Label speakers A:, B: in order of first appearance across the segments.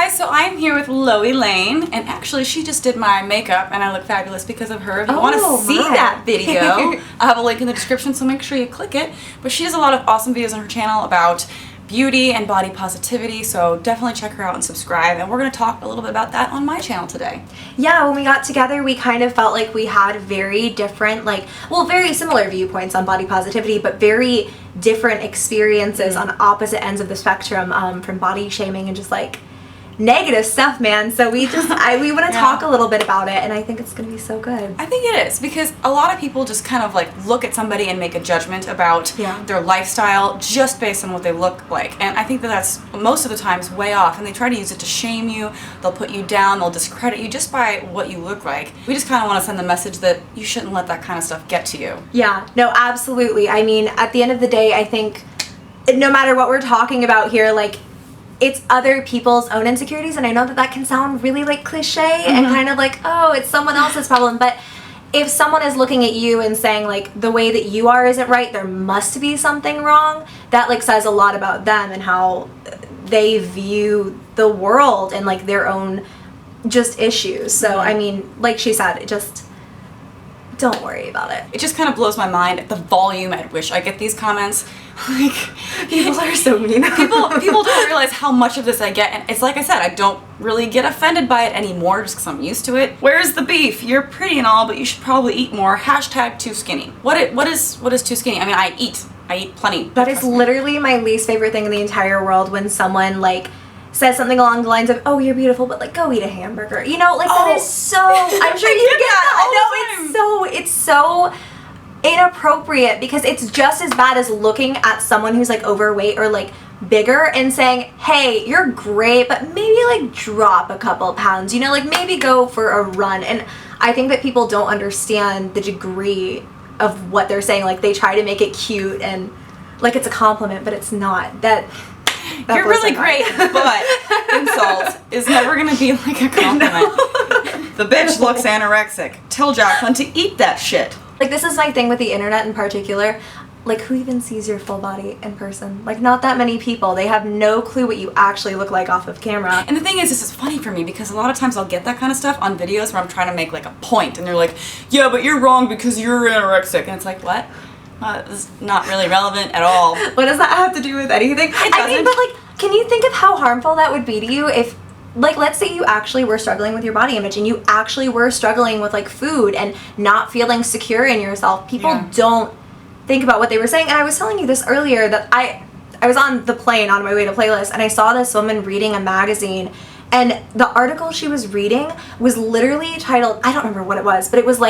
A: guys, so I'm here with Loie Lane, and actually she just did my makeup and I look fabulous because of her. If you want to see that video, I'll have a link in the description, so make sure you click it. But she does a lot of awesome videos on her channel about beauty and body positivity, so definitely check her out and subscribe, and we're going to talk a little bit about that on my channel today.
B: Yeah, when we got together, we kind of felt like we had very different, very similar viewpoints on body positivity, but very different experiences on opposite ends of the spectrum, from body shaming and just negative stuff, man. So we just we want to talk a little bit about it, and I think it's going to be so good.
A: I think it is, because a lot of people just kind of look at somebody and make a judgment about their lifestyle just based on what they look like, and I think that that's most of the times way off, and they try to use it to shame you. They'll put you down, they'll discredit you just by what you look like. We just kind of want to send the message that you shouldn't let that kind of stuff get to you. Yeah,
B: no, absolutely. I mean, at the end of the day, I think no matter what we're talking about here, it's other people's own insecurities, and I know that that can sound really cliche and kind of oh, it's someone else's problem, but if someone is looking at you and saying the way that you are isn't right, there must be something wrong, that says a lot about them and how they view the world and their own just issues. So I mean, like she said, don't worry about it.
A: It just kind of blows my mind at the volume at which I get these comments.
B: People are so mean.
A: people don't realize how much of this I get, and it's like I said, I don't really get offended by it anymore just because I'm used to it. Where's the beef? You're pretty and all, but you should probably eat more. # too skinny. What is too skinny? I mean, I eat plenty.
B: That is literally my least favorite thing in the entire world, when someone says something along the lines of, oh, you're beautiful, but go eat a hamburger. That is so, I'm sure you get that. I know, it's so inappropriate, because it's just as bad as looking at someone who's overweight or bigger and saying, hey, you're great, but maybe drop a couple pounds, maybe go for a run. And I think that people don't understand the degree of what they're saying. They try to make it cute and it's a compliment, but it's not.
A: You're really great, but insult is never going to be a compliment. The bitch looks anorexic. Tell Jaclyn to eat that shit.
B: This is my thing with the internet in particular. Who even sees your full body in person? Not that many people. They have no clue what you actually look like off of camera.
A: And the thing is, this is funny for me, because a lot of times I'll get that kind of stuff on videos where I'm trying to make a point, and they're like, yeah, but you're wrong because you're anorexic. And it's what? It's not really relevant at all.
B: What does that have to do with anything? I mean, but can you think of how harmful that would be to you if, let's say you actually were struggling with your body image, and you actually were struggling with food and not feeling secure in yourself. People don't think about what they were saying. And I was telling you this earlier, that I was on the plane on my way to Playlist, and I saw this woman reading a magazine, and the article she was reading was literally titled, I don't remember what it was, but it was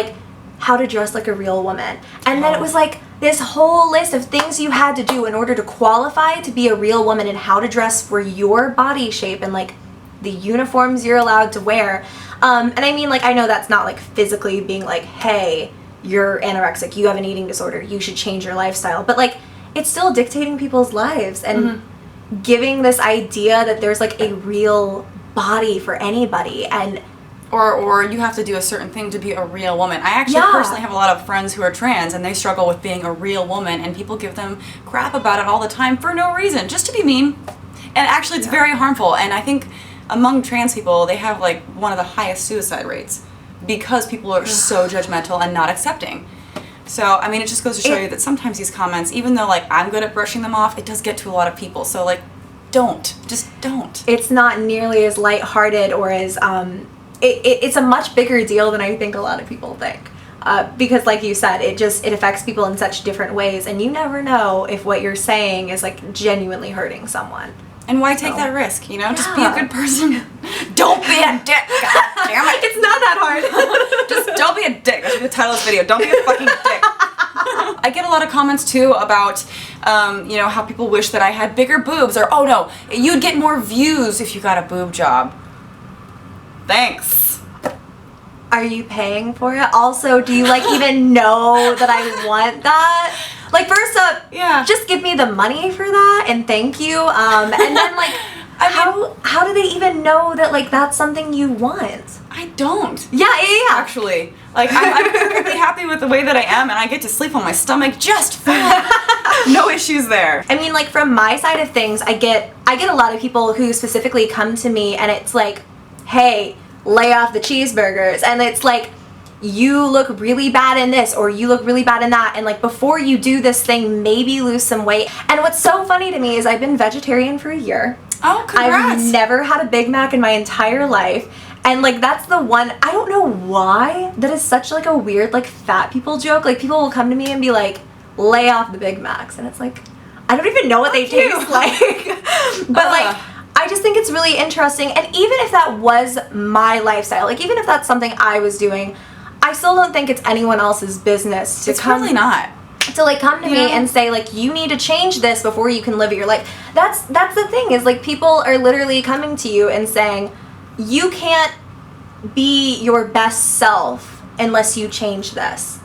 B: how to dress like a real woman. And then it was this whole list of things you had to do in order to qualify to be a real woman, and how to dress for your body shape, and the uniforms you're allowed to wear. And I mean, I know that's not physically being hey, you're anorexic, you have an eating disorder, you should change your lifestyle, but it's still dictating people's lives and giving this idea that there's a real body for anybody, and
A: or you have to do a certain thing to be a real woman. I actually personally have a lot of friends who are trans, and they struggle with being a real woman, and people give them crap about it all the time for no reason, just to be mean. And actually it's very harmful, and I think among trans people, they have one of the highest suicide rates, because people are so judgmental and not accepting. So, I mean, it just goes to show you that sometimes these comments, even though I'm good at brushing them off, it does get to a lot of people. So just don't.
B: It's not nearly as lighthearted, or as it's a much bigger deal than I think a lot of people think. Because like you said, it affects people in such different ways, and you never know if what you're saying is genuinely hurting someone.
A: And why take that risk, Just be a good person. Don't be a dick, god damn it.
B: It's not that hard.
A: Just don't be a dick. That should be the title of this video. Don't be a fucking dick. I get a lot of comments too about, how people wish that I had bigger boobs, or, oh no, you'd get more views if you got a boob job. Thanks.
B: Are you paying for it? Also, do you even know that I want that? First up, just give me the money for that, and thank you. And then how do they even know that that's something you want?
A: I don't.
B: Yeah.
A: Actually, like I'm perfectly happy with the way that I am, and I get to sleep on my stomach just fine. No issues there.
B: I mean, like from my side of things, I get a lot of people who specifically come to me, and it's like, hey, lay off the cheeseburgers, and it's like, you look really bad in this, or you look really bad in that, and like before you do this thing, maybe lose some weight. And what's so funny to me is I've been vegetarian for a year.
A: Oh, congrats.
B: I've never had a Big Mac in my entire life. And like that's the one, I don't know why, that is such like a weird like fat people joke. Like people will come to me and be like, lay off the Big Macs, and it's like, I don't even know what they taste like. But like, I just think it's really interesting. And even if that was my lifestyle, like even if that's something I was doing, I still don't think it's anyone else's business to come.
A: It's really not.
B: To like come to me and say like, you need to change this before you can live your life. That's the thing, is like people are literally coming to you and saying, you can't be your best self unless you change this.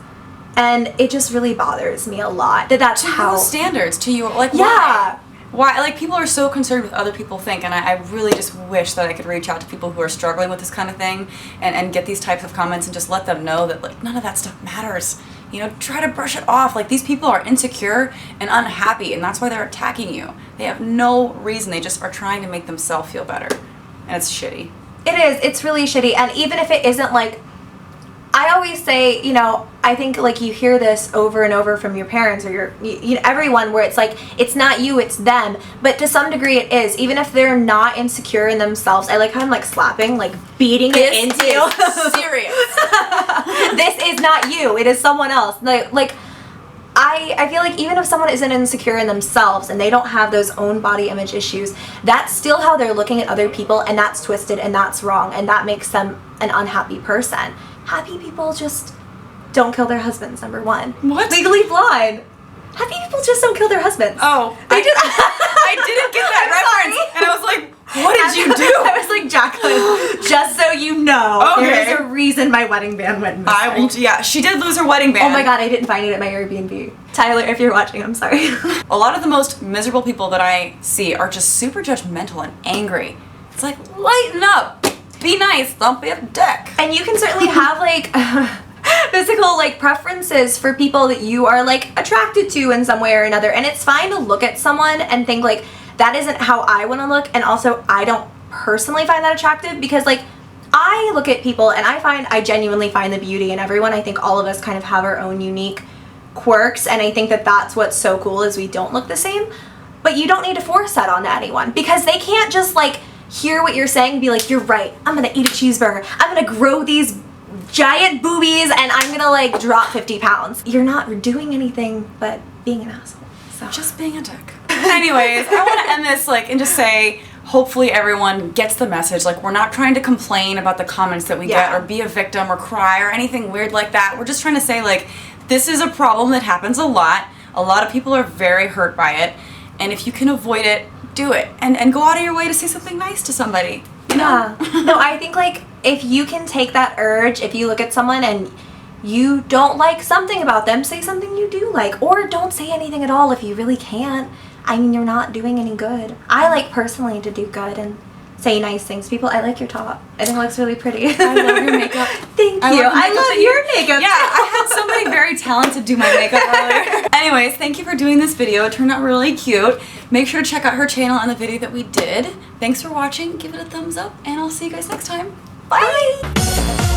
B: And it just really bothers me a lot that's how
A: standards to you, like, why like people are so concerned with other people think, and I really just wish that I could reach out to people who are struggling with this kind of thing and get these types of comments and just let them know that like none of that stuff matters. You know, try to brush it off. Like, these people are insecure and unhappy, and that's why they're attacking you. They have no reason. They just are trying to make themselves feel better, and it's shitty.
B: It is. It's really shitty. And even if it isn't like, I always say, you know, I think like you hear this over and over from your parents or you know, everyone, where it's like, it's not you, it's them. But to some degree it is. Even if they're not insecure in themselves. I like how I'm like slapping, like beating it into you.
A: Serious.
B: This is not you. It is someone else. Like I feel like even if someone isn't insecure in themselves and they don't have those own body image issues, that's still how they're looking at other people, and that's twisted and that's wrong, and that makes them an unhappy person. Happy people just don't kill their husbands, number one.
A: What?
B: Legally Blonde. Happy people just don't kill their husbands.
A: Oh. I didn't get that reference. And I was like, what did you do?
B: I was like, Jaclyn, just so you know,
A: okay,
B: there's a reason my wedding band went missing.
A: Yeah, she did lose her wedding band.
B: Oh my god, I didn't find it at my Airbnb. Tyler, if you're watching, I'm sorry.
A: A lot of the most miserable people that I see are just super judgmental and angry. It's like, lighten up. Be nice. Don't be a dick.
B: And you can certainly have like physical like preferences for people that you are like attracted to in some way or another. And it's fine to look at someone and think like, that isn't how I want to look. And also, I don't personally find that attractive, because like I look at people and I genuinely find the beauty in everyone. I think all of us kind of have our own unique quirks, and I think that that's what's so cool, is we don't look the same. But you don't need to force that on anyone, because they can't just like hear what you're saying and be like, you're right, I'm gonna eat a cheeseburger, I'm gonna grow these giant boobies, and I'm gonna like drop 50 pounds. You're not doing anything but being an asshole. So
A: just being a dick. Anyways, I want to end this like and just say, hopefully everyone gets the message. Like, we're not trying to complain about the comments that we get or be a victim or cry or anything weird like that. We're just trying to say like, this is a problem that happens a lot. A lot of people are very hurt by it, and if you can avoid it, do it, and go out of your way to say something nice to somebody. You know?
B: Yeah. No, I think like if you can take that urge, if you look at someone and you don't like something about them, say something you do like, or don't say anything at all if you really can't. I mean, you're not doing any good. I like personally to do good and say nice things to people. I like your top. I think it looks really pretty.
A: I love your makeup.
B: Thank you. I love your makeup.
A: Yeah, I had somebody very talented do my makeup earlier. Anyways, thank you for doing this video. It turned out really cute. Make sure to check out her channel and the video that we did. Thanks for watching. Give it a thumbs up, and I'll see you guys next time. Bye.